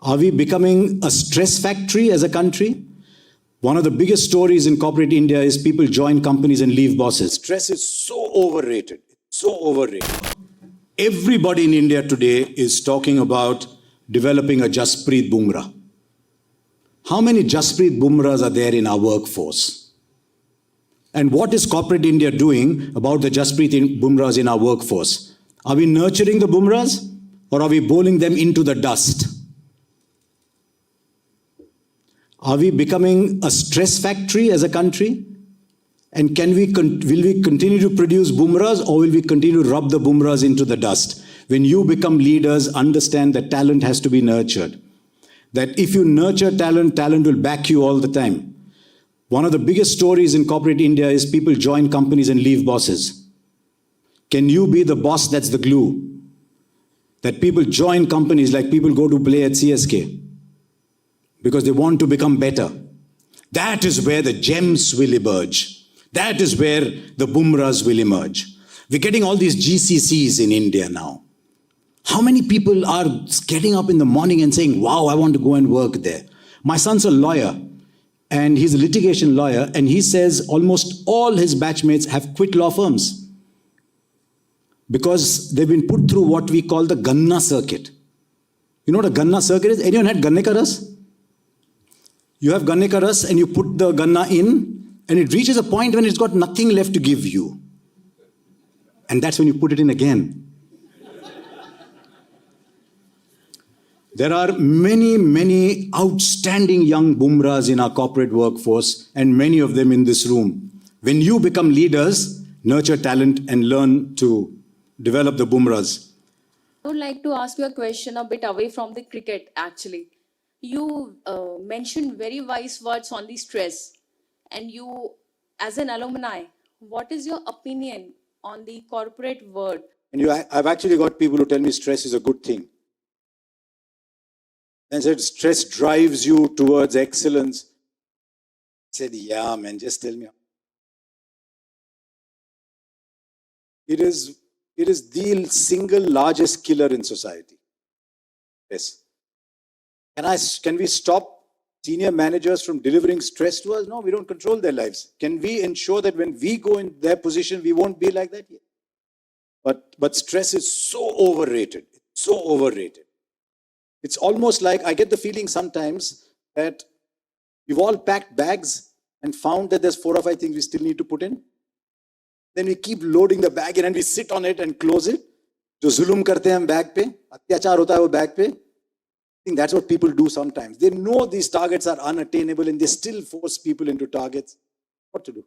Are we becoming a stress factory as a country? One of the biggest stories in corporate India is people join companies and leave bosses. Stress is so overrated, so overrated. Everybody in India today is talking about developing a Jasprit Bumrah. How many Jasprit Bumrahs are there in our workforce? And what is corporate India doing about the Jasprit Bumrahs in our workforce? Are we nurturing the Bumrahs or are we bowling them into the dust? Are we becoming a stress factory as a country? And will we continue to produce Bumrahs or will we continue to rub the Bumrahs into the dust? When you become leaders, understand that talent has to be nurtured. That if you nurture talent, talent will back you all the time. One of the biggest stories in corporate India is people join companies and leave bosses. Can you be the boss that's the glue? That people join companies like people go to play at CSK because they want to become better. That is where the gems will emerge. That is where the Bumrahs will emerge. We're getting all these GCCs in India now. How many people are getting up in the morning and saying, wow, I want to go and work there? My son's a lawyer and he's a litigation lawyer, and he says almost all his batchmates have quit law firms because they've been put through what we call the Ganna circuit. You know what a Ganna circuit is? Anyone had Ganne ka ras? You have Ganne ka ras and you put the Ganna in and it reaches a point when it's got nothing left to give you. And that's when you put it in again. There are many, many outstanding young Bumrahs in our corporate workforce and many of them in this room. When you become leaders, nurture talent and learn to develop the Bumrahs. I would like to ask you a question a bit away from the cricket actually. You mentioned very wise words on the stress, and you, as an alumni, what is your opinion on the corporate world? And I've actually got people who tell me stress is a good thing. And said stress drives you towards excellence. I said, yeah, man, just tell me. It is the single largest killer in society. Yes. Can we stop senior managers from delivering stress to us? No, we don't control their lives. Can we ensure that when we go in their position, we won't be like that? Yeah. But stress is so overrated. So overrated. It's almost like I get the feeling sometimes that we've all packed bags and found that there's 4 or 5 things we still need to put in. Then we keep loading the bag in and we sit on it and close it. जो जुल्म करते हैं हम bag पे, अत्याचार होता है वो बैग पे. I think that's what people do sometimes. They know these targets are unattainable and they still force people into targets. What to do?